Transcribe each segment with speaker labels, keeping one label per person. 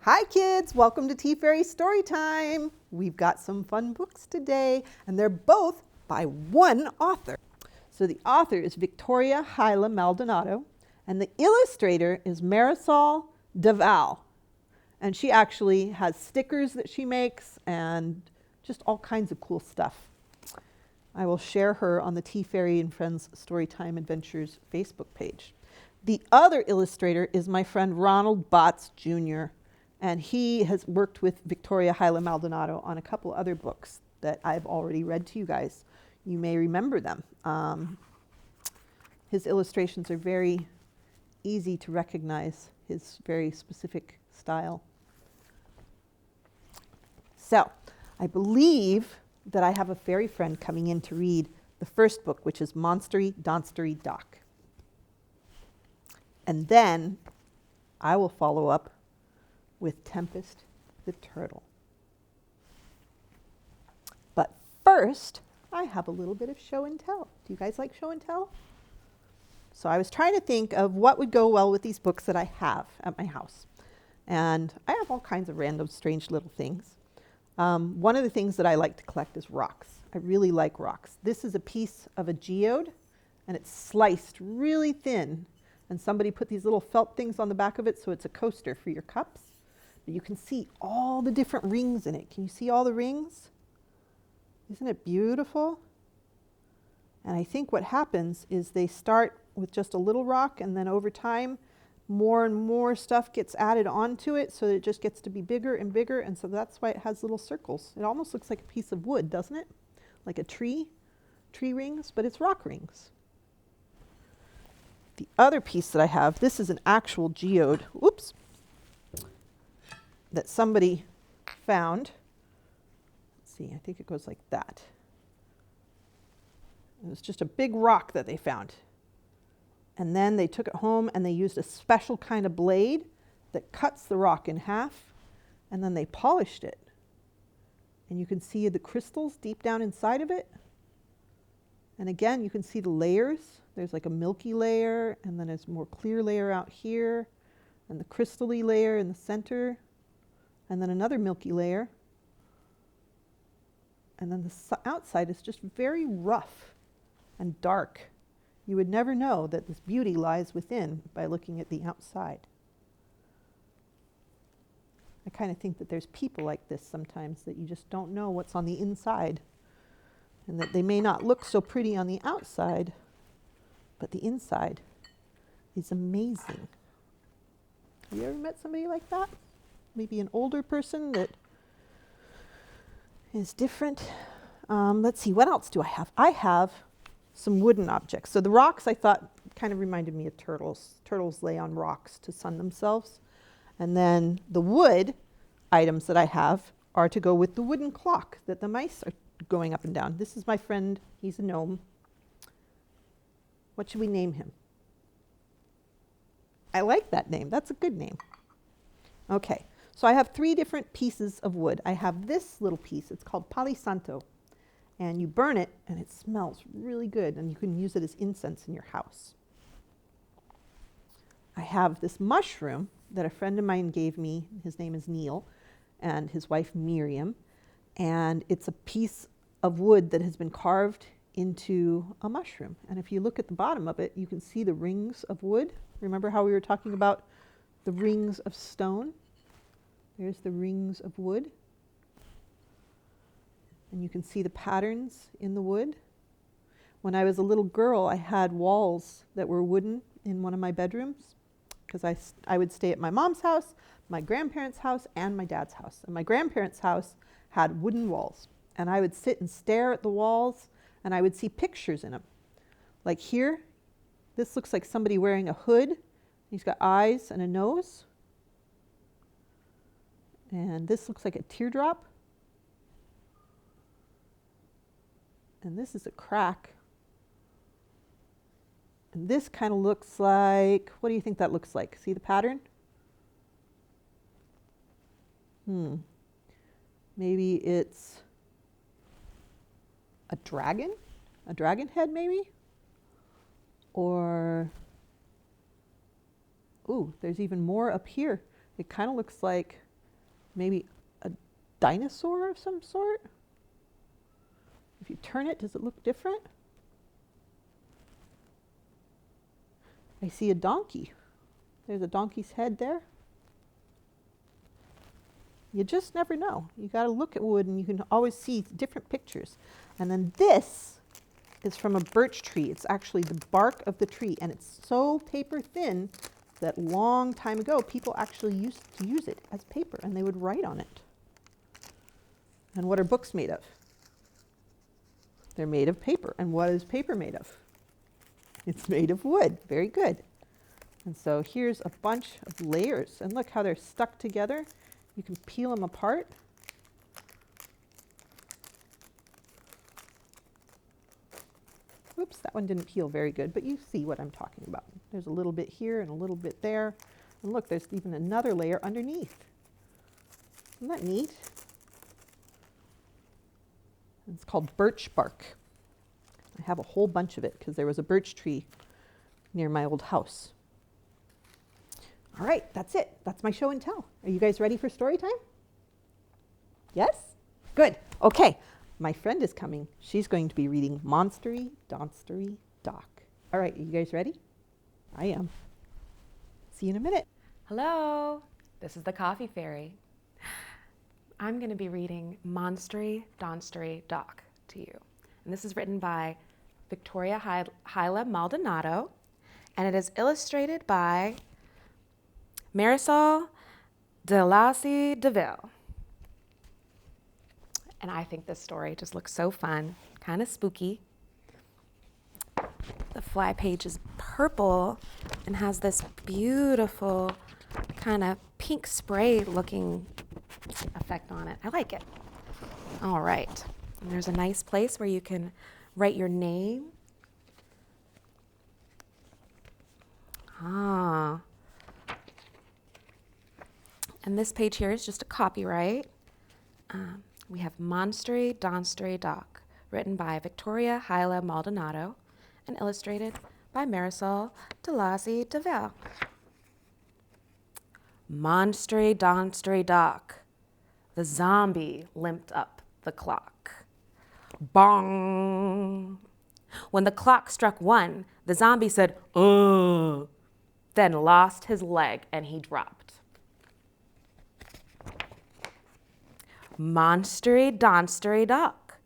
Speaker 1: Hi kids, welcome to TeaFairy Storytime. We've got some fun books today, and they're both by one author. So the author is Victoria Hyla Maldonado, and the illustrator is Marisol de Valle. And she actually has stickers that she makes and just all kinds of cool stuff. I will share her on the TeaFairy and Friends Storytime Adventures Facebook page. The other illustrator is my friend Ronald B Jr., and he has worked with Victoria Hyla Maldonado on a couple other books that I've already read to you guys. You may remember them. His illustrations are very easy to recognize, his very specific style. So, I believe that I have a fairy friend coming in to read the first book, which is Monstery Donstery Dock. And then I will follow up with Tempest the Turtle. But first, I have a little bit of show and tell. Do you guys like show and tell? So I was trying to think of what would go well with these books that I have at my house. And I have all kinds of random, strange little things. One of the things that I like to collect is rocks. I really like rocks. This is a piece of a geode, and it's sliced really thin. And somebody put these little felt things on the back of it, so it's a coaster for your cups. But you can see all the different rings in it. Can you see all the rings? Isn't it beautiful? And I think what happens is they start with just a little rock, and then over time, more and more stuff gets added onto it, so that it just gets to be bigger and bigger, and so that's why it has little circles. It almost looks like a piece of wood, doesn't it? Like a tree rings, but it's rock rings. The other piece that I have, this is an actual geode, oops, that somebody found. Let's see, I think it goes like that. It was just a big rock that they found. And then they took it home and they used a special kind of blade that cuts the rock in half, and then they polished it. And you can see the crystals deep down inside of it. And again, you can see the layers. There's like a milky layer, and then there's a more clear layer out here, and the crystal-y layer in the center, and then another milky layer. And then the outside is just very rough and dark. You would never know that this beauty lies within by looking at the outside. I kind of think that there's people like this sometimes, that you just don't know what's on the inside, and that they may not look so pretty on the outside, but the inside is amazing. Have you ever met somebody like that? Maybe an older person that is different. Let's see, what else do I have? I have some wooden objects. So the rocks I thought kind of reminded me of turtles. Turtles lay on rocks to sun themselves. And then the wood items that I have are to go with the wooden clock that the mice are going up and down. This is my friend, he's a gnome. What should we name him? I like that name, that's a good name. Okay, so I have 3 different pieces of wood. I have this little piece, it's called Palo Santo. And you burn it, and it smells really good, and you can use it as incense in your house. I have this mushroom that a friend of mine gave me. His name is Neil, and his wife Miriam. And it's a piece of wood that has been carved into a mushroom. And if you look at the bottom of it, you can see the rings of wood. Remember how we were talking about the rings of stone? There's the rings of wood. And you can see the patterns in the wood. When I was a little girl, I had walls that were wooden in one of my bedrooms, because I would stay at my mom's house, my grandparents' house, and my dad's house. And my grandparents' house had wooden walls. And I would sit and stare at the walls, and I would see pictures in them. Like here, this looks like somebody wearing a hood. He's got eyes and a nose. And this looks like a teardrop. And this is a crack. And this kind of looks like, what do you think that looks like? See the pattern? Maybe it's a dragon head maybe? Or, ooh, there's even more up here. It kind of looks like maybe a dinosaur of some sort. If you turn it, does it look different? I see a donkey. There's a donkey's head there. You just never know. You got to look at wood and you can always see different pictures. And then this is from a birch tree. It's actually the bark of the tree, and it's so paper thin that long time ago people actually used to use it as paper, and they would write on it. And what are books made of? They're made of paper. And what is paper made of? It's made of wood. Very good. And so here's a bunch of layers, and look how they're stuck together. You can peel them apart. Oops, that one didn't peel very good, but you see what I'm talking about. There's a little bit here and a little bit there. And look, there's even another layer underneath. Isn't that neat? It's called birch bark. I have a whole bunch of it because there was a birch tree near my old house. All right, that's it. That's my show and tell. Are you guys ready for story time? Yes? Good. Okay. My friend is coming. She's going to be reading Monstery Donstery Dock. All right, are you guys ready? I am. See you in a minute.
Speaker 2: Hello, this is the Coffee Fairy. I'm going to be reading Monstery Donstery Dock to you. And this is written by Victoria Hyla Maldonado, and it is illustrated by Marisol DeVille. And I think this story just looks so fun, kind of spooky. The fly page is purple and has this beautiful kind of pink spray looking effect on it. I like it. All right. And there's a nice place where you can write your name. And this page here is just a copyright. We have Monstery Donstery Dock, written by Victoria Hyla Maldonado and illustrated by Marisol DeVille. Monstery Donstery Dock. The zombie limped up the clock. Bong! When the clock struck 1, the zombie said, "Ugh," then lost his leg and he dropped. Monstery Donstery Dock.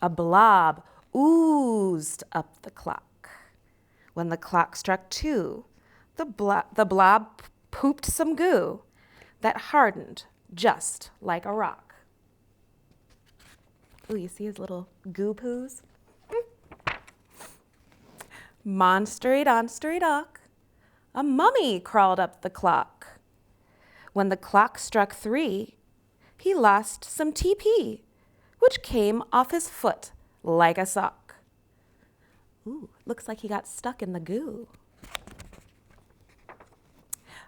Speaker 2: A blob oozed up the clock. When the clock struck 2, the blob pooped some goo that hardened just like a rock. Ooh, you see his little goo poos? Monstery Donstery Dock. A mummy crawled up the clock. When the clock struck 3, he lost some TP, which came off his foot like a sock. Ooh, looks like he got stuck in the goo.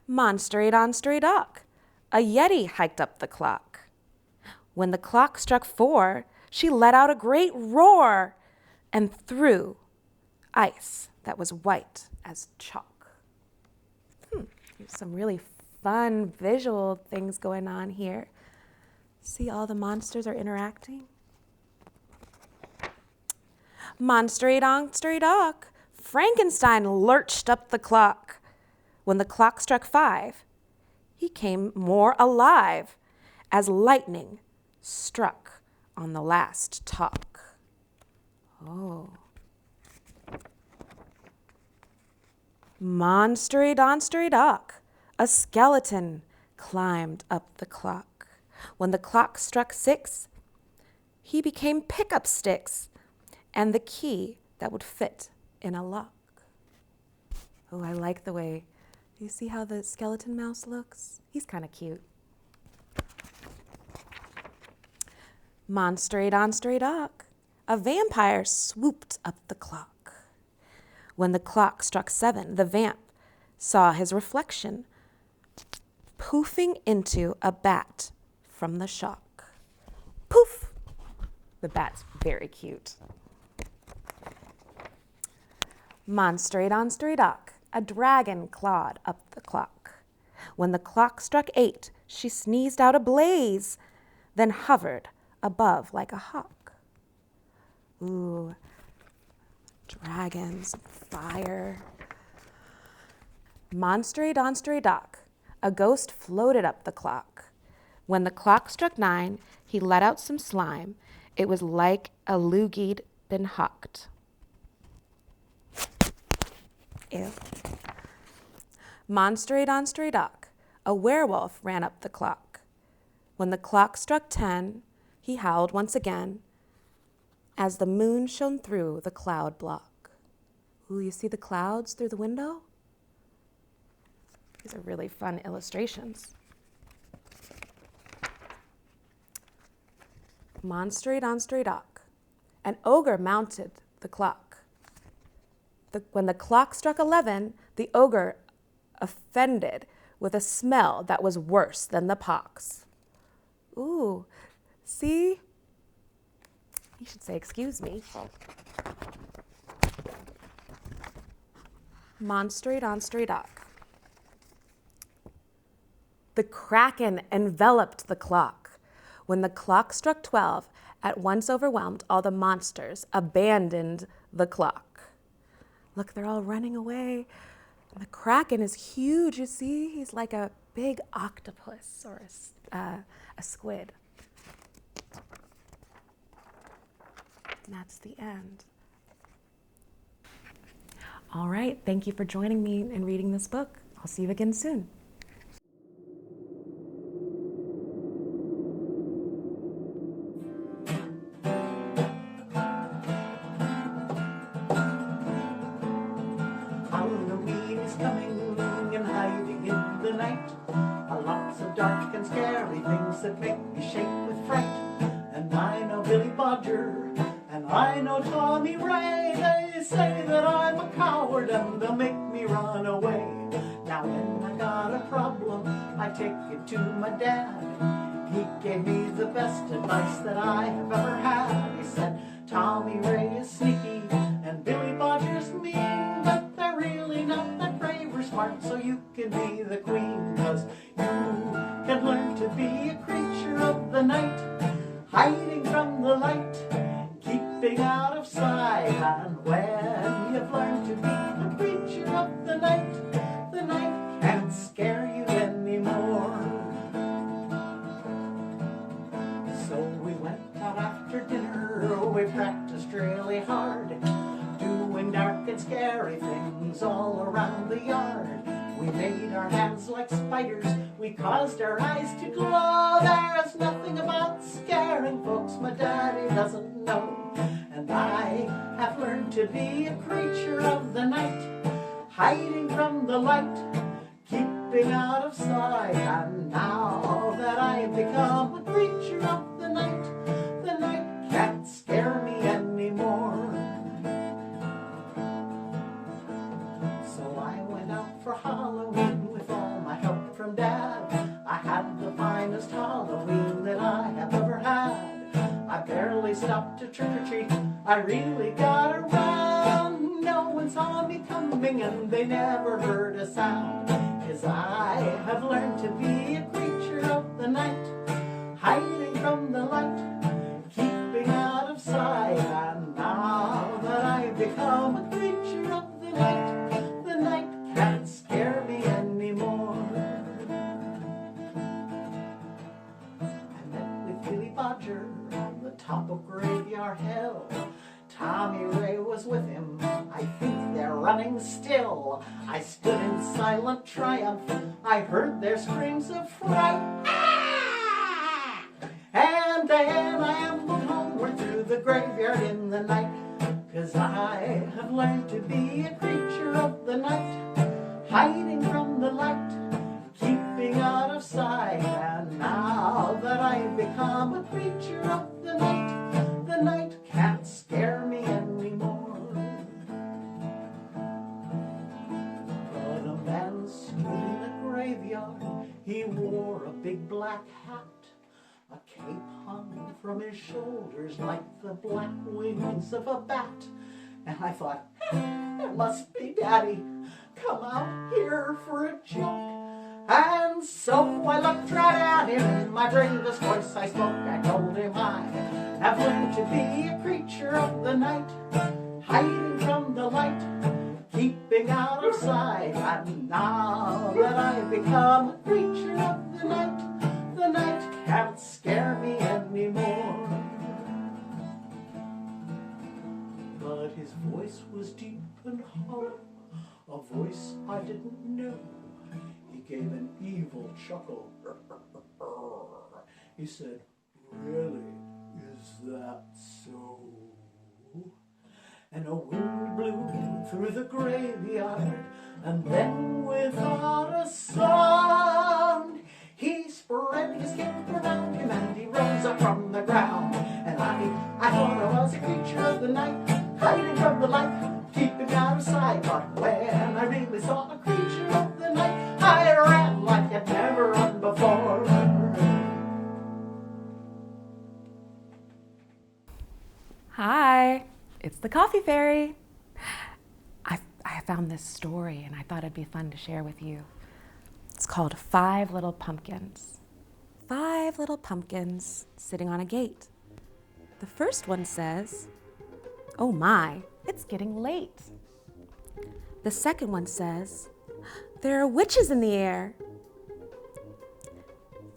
Speaker 2: Monstery Donstery Dock. A Yeti hiked up the clock. When the clock struck 4, she let out a great roar and threw ice that was white as chalk. There's some really fun visual things going on here. See, all the monsters are interacting. Monstery Donstery Dock. Frankenstein lurched up the clock. When the clock struck 5, he came more alive as lightning struck on the last talk. Oh. Monstery Donstery Dock. A skeleton climbed up the clock. When the clock struck 6, he became pickup sticks and the key that would fit in a lock. Oh, I like the way, do you see how the skeleton mouse looks? He's kind of cute. Monstery Donstery Dock. A vampire swooped up the clock. When the clock struck 7, the vamp saw his reflection poofing into a bat from the shock. Poof! The bat's very cute. Monstery Donstery Dock. A dragon clawed up the clock. When the clock struck 8, she sneezed out a blaze, then hovered above like a hawk. Ooh, dragons, fire. Monstery Donstery Dock, a ghost floated up the clock. When the clock struck 9, he let out some slime. It was like a loogied been hawked. Ew. Monstery Donstery Dock, a werewolf ran up the clock. When the clock struck 10, he howled once again as the moon shone through the cloud block. Ooh, you see the clouds through the window? These are really fun illustrations. Monstery Donstery Dock, an ogre mounted the clock. When the clock struck 11, the ogre offended with a smell that was worse than the pox. Ooh, see? You should say, excuse me. Monstery Donstery Dock. The kraken enveloped the clock. When the clock struck 12, at once overwhelmed, all the monsters abandoned the clock. Look, they're all running away. The kraken is huge, you see? He's like a big octopus or a squid. And that's the end. All right, thank you for joining me in reading this book. I'll see you again soon.
Speaker 3: Halloween is coming and hiding in the night. Lots of dark and scary things that make me shake with fright. And I know Billy Bodger and I know Tommy Ray. They say that I'm a coward and they'll make me run away. Now when I got a problem, I take it to my dad. He gave me the best advice that I have ever had. He said, Tommy Ray is sneaky and Billy Bodger's mean, but they're really not that brave or smart, so you can be the queen, 'cause you can learn to be a creature of the night, hiding from the light, keeping out of sight. And when you've learned to be a creature of the night can't scare you anymore. So we went out after dinner, we practiced really hard, doing dark and scary things all around the yard. We made our hands like spiders, we caused our eyes to glow. There's nothing about scaring folks my daddy doesn't know. And I have learned to be a creature of the night, hiding from the light, keeping out of sight. And now that I've become a creature of the night can't scare me anymore. So I went out for Halloween with all my help from Dad. I had the finest Halloween that I have ever had. I barely stopped to trick or treat, I really got around. No one saw me coming and they never heard a sound, 'cause I have learned to be a creature of the night, hiding from the light, keeping out of sight. And now that I've become a creature of the night can't scare me anymore. I met with Billy Bodger on the top of Graveyard Hill. Tommy Ray was with him, I think they're running still. I stood in silent triumph, I heard their screams of fright. Ah! And then I ambled homeward through the graveyard in the night, 'cause I have learned to be a creature of the night, hiding from the light, keeping out of sight. And now that I've become a creature of the night can't scare me anymore. But a man stood in the graveyard, he wore a big black hat. A cape hung from his shoulders like the black wings of a bat. And I thought, it must be Daddy, come out here for a joke. And And so I looked right at him, in my bravest voice I spoke. I told him I have learned to be a creature of the night, hiding from the light, keeping out of sight. And now that I've become a creature of the night can't scare me anymore. But his voice was deep and hollow, a voice I didn't know. He gave an evil chuckle. He said, "Really, is that so?" And a wind blew through the graveyard, and then without a sound, he spread his cape around him and he rose up from the ground. And I thought I was a creature of the night, hiding from the light, keeping out of sight. But when I really saw a creature of the night, I ran like I'd never run before.
Speaker 2: Hi, it's the Coffee Fairy. I found this story and I thought it'd be fun to share with you. It's called 5 Little Pumpkins. 5 little pumpkins sitting on a gate. The first one says, "Oh my, it's getting late." The second one says, "There are witches in the air."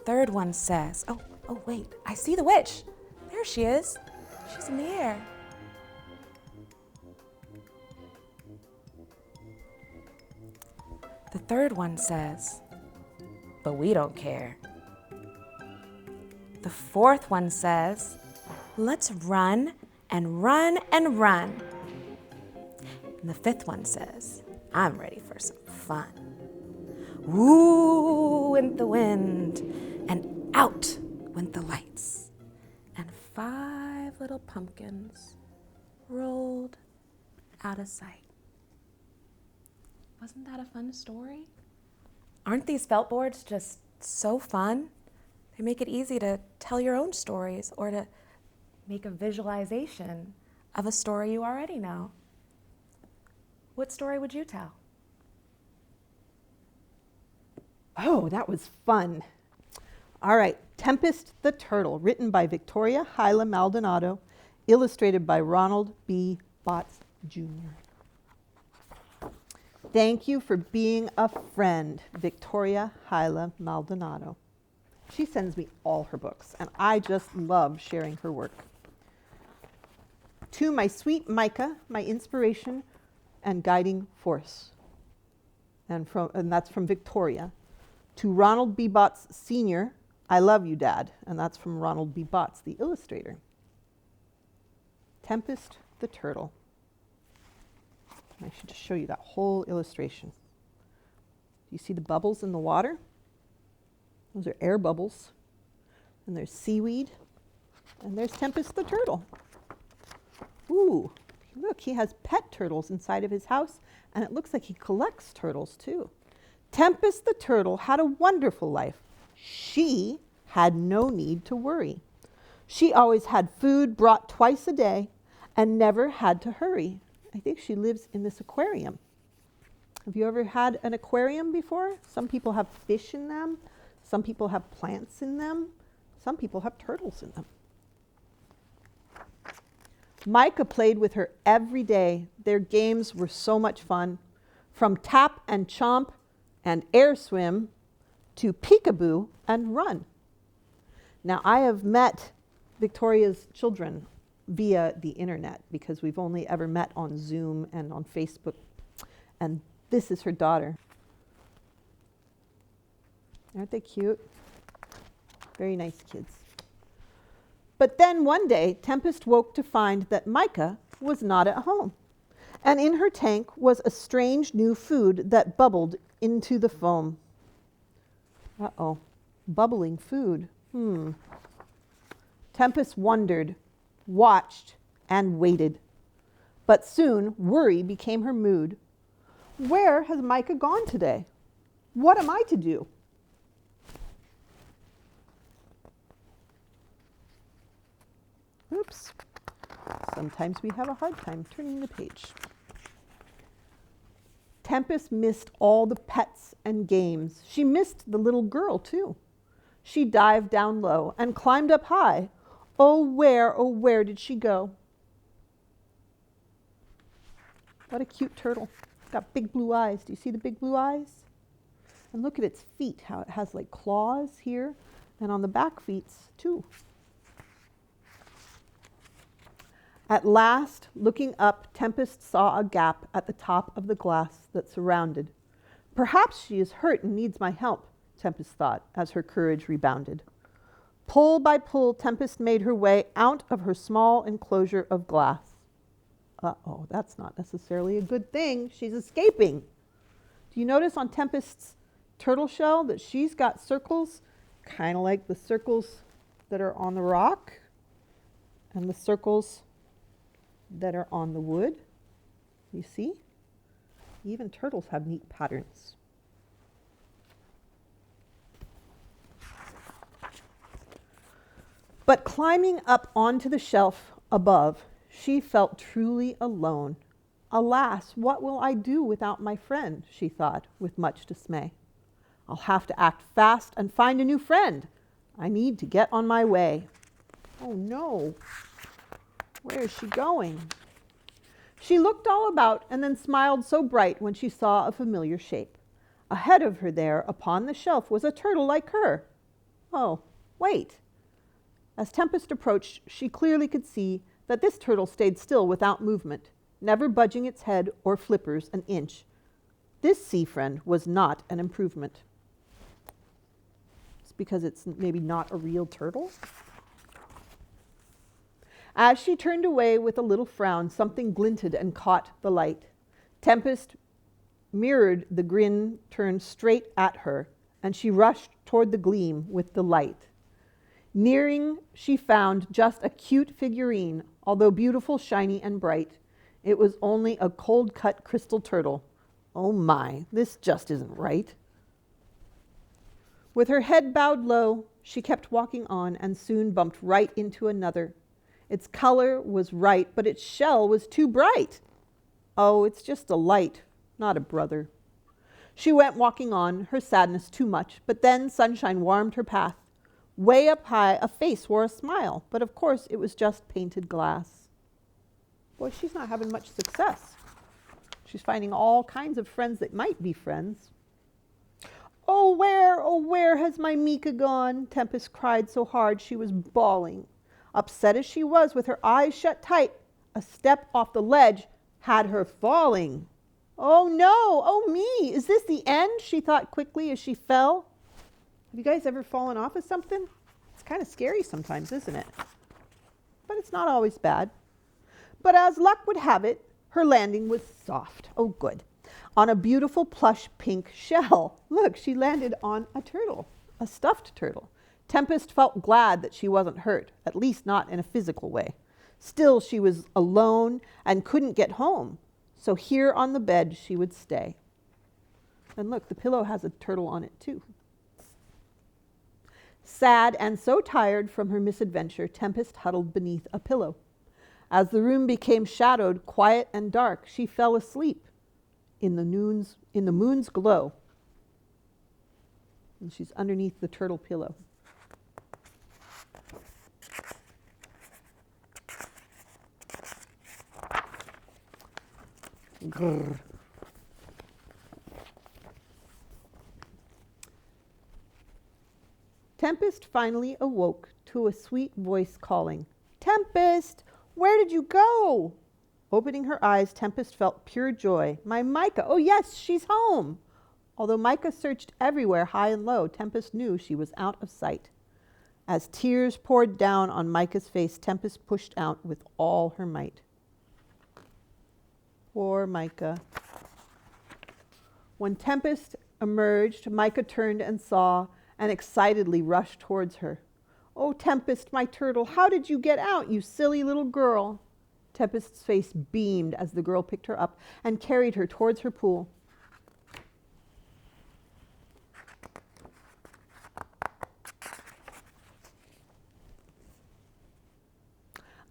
Speaker 2: Third one says, oh wait, I see the witch. There she is. She's in the air. The third one says, "But we don't care." The fourth one says, "Let's run and run and run." And the fifth one says, "I'm ready for some fun." Woo went the wind, and out went the lights, and 5 little pumpkins rolled out of sight. Wasn't that a fun story? Aren't these felt boards just so fun? They make it easy to tell your own stories or to make a visualization of a story you already know. What story would you tell?
Speaker 1: Oh, that was fun. All right, Tempest the Turtle, written by Victoria Hyla Maldonado, illustrated by Ronald B. Botts, Jr. Thank you for being a friend, Victoria Hyla Maldonado. She sends me all her books, and I just love sharing her work. To my sweet Micah, my inspiration and guiding force. And that's from Victoria. To Ronald B. Botts, Sr., I love you, Dad. And that's from Ronald B. Botts, the illustrator. Tempest the Turtle. I should just show you that whole illustration. You see the bubbles in the water? Those are air bubbles. And there's seaweed. And there's Tempest the Turtle. Ooh, look, he has pet turtles inside of his house, and it looks like he collects turtles too. Tempest the Turtle had a wonderful life. She had no need to worry. She always had food brought twice a day and never had to hurry. I think she lives in this aquarium. Have you ever had an aquarium before? Some people have fish in them. Some people have plants in them. Some people have turtles in them. Micah played with her every day. Their games were so much fun. From tap and chomp and air swim to peekaboo and run. Now, I have met Victoria's children via the internet because we've only ever met on Zoom and on Facebook. And this is her daughter. Aren't they cute? Very nice kids. But then one day, Tempest woke to find that Micah was not at home. And in her tank was a strange new food that bubbled into the foam. Uh-oh, bubbling food. Tempest wondered, watched, and waited. But soon, worry became her mood. Where has Micah gone today? What am I to do? Oops. Sometimes we have a hard time turning the page. Tempest missed all the pets and games. She missed the little girl, too. She dived down low and climbed up high. Oh, where did she go? What a cute turtle. It's got big blue eyes. Do you see the big blue eyes? And look at its feet, how it has like claws here, and on the back feet, too. At last, looking up, Tempest saw a gap at the top of the glass that surrounded. Perhaps she is hurt and needs my help, Tempest thought, as her courage rebounded. Pull by pull, Tempest made her way out of her small enclosure of glass. Uh-oh, that's not necessarily a good thing. She's escaping. Do you notice on Tempest's turtle shell that she's got circles, kind of like the circles that are on the rock and the circles that are on the wood? You see? Even turtles have neat patterns. But climbing up onto the shelf above, she felt truly alone. Alas, what will I do without my friend? She thought with much dismay. I'll have to act fast and find a new friend. I need to get on my way. Oh no, where is she going? She looked all about and then smiled so bright when she saw a familiar shape. Ahead of her there upon the shelf was a turtle like her. Oh, wait. As Tempest approached, she clearly could see that this turtle stayed still without movement, never budging its head or flippers an inch. This sea friend was not an improvement. It's because it's maybe not a real turtle. As she turned away with a little frown, something glinted and caught the light. Tempest mirrored the grin turned straight at her, and she rushed toward the gleam with the light. Nearing, she found just a cute figurine, although beautiful, shiny, and bright. It was only a cold-cut crystal turtle. Oh my, this just isn't right. With her head bowed low, she kept walking on and soon bumped right into another. Its color was right, but its shell was too bright. Oh, it's just a light, not a brother. She went walking on, her sadness too much, but then sunshine warmed her path. Way up high, a face wore a smile, but of course it was just painted glass. Boy, she's not having much success. She's finding all kinds of friends that might be friends. Oh, where has my Mika gone? Tempest cried so hard she was bawling. Upset as she was, with her eyes shut tight, a step off the ledge had her falling. Oh no, oh me, is this the end? She thought quickly as she fell. Have you guys ever fallen off of something? It's kind of scary sometimes, isn't it? But it's not always bad. But as luck would have it, her landing was soft. Oh, good. On a beautiful plush pink shell. Look, she landed on a turtle, a stuffed turtle. Tempest felt glad that she wasn't hurt, at least not in a physical way. Still, she was alone and couldn't get home. So here on the bed she would stay. And look, the pillow has a turtle on it too. Sad and so tired from her misadventure, Tempest huddled beneath a pillow. As the room became shadowed, quiet and dark, she fell asleep in the moon's glow. And she's underneath the turtle pillow. Grrr. Tempest finally awoke to a sweet voice calling, "Tempest, where did you go?" Opening her eyes, Tempest felt pure joy. My Micah, oh yes, she's home. Although Micah searched everywhere, high and low, Tempest knew she was out of sight. As tears poured down on Micah's face, Tempest pushed out with all her might. Poor Micah. When Tempest emerged, Micah turned and saw and excitedly rushed towards her. "Oh, Tempest, my turtle, how did you get out, you silly little girl?" Tempest's face beamed as the girl picked her up and carried her towards her pool.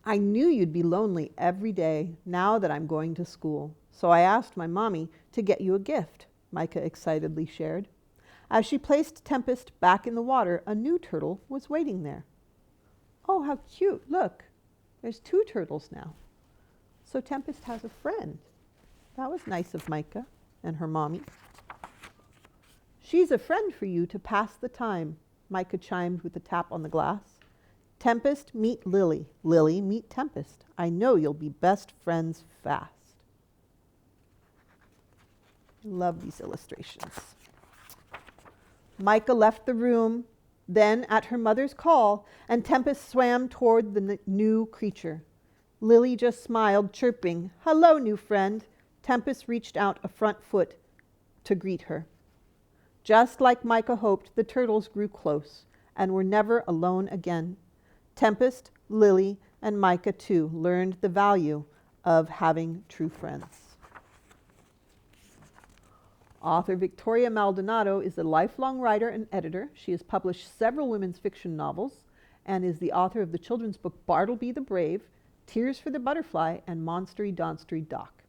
Speaker 1: "I knew you'd be lonely every day now that I'm going to school. So I asked my mommy to get you a gift, Micah excitedly shared. As she placed Tempest back in the water, a new turtle was waiting there. Oh, how cute. Look, there's 2 turtles now. So Tempest has a friend. That was nice of Micah and her mommy. She's a friend for you to pass the time, Micah chimed with a tap on the glass. Tempest, meet Lily. Lily, meet Tempest. I know you'll be best friends fast. Love these illustrations. Micah left the room, then at her mother's call, and Tempest swam toward the new creature. Lily just smiled, chirping, "Hello, new friend." Tempest reached out a front foot to greet her. Just like Micah hoped, the turtles grew close and were never alone again. Tempest, Lily, and Micah, too, learned the value of having true friends. Author Victoria Maldonado is a lifelong writer and editor. She has published several women's fiction novels and is the author of the children's book Bartleby the Brave, Tears for the Butterfly, and Monstery Donstery Dock.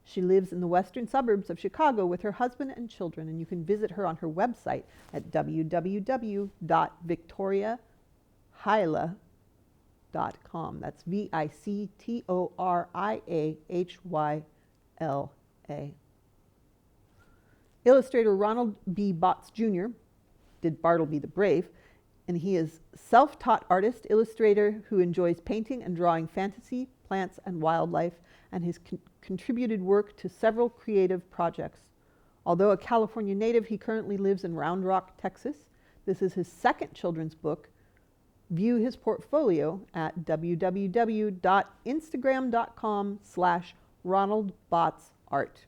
Speaker 1: She lives in the western suburbs of Chicago with her husband and children, and you can visit her on her website at www.victoriahyla.com. That's Victoriahyla. Illustrator Ronald B. Botts Jr. did Bartleby the Brave, and he is self-taught artist, illustrator who enjoys painting and drawing fantasy, plants, and wildlife, and has contributed work to several creative projects. Although a California native, he currently lives in Round Rock, Texas. This is his second children's book. View his portfolio at www.instagram.com/RonaldBottsArt.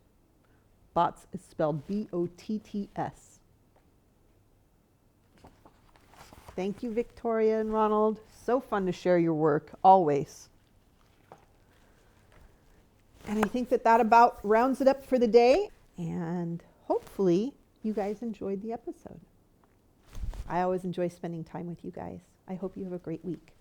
Speaker 1: Botts is spelled B-O-T-T-S. Thank you, Victoria and Ronald. So fun to share your work, always. And I think that about rounds it up for the day. And hopefully you guys enjoyed the episode. I always enjoy spending time with you guys. I hope you have a great week.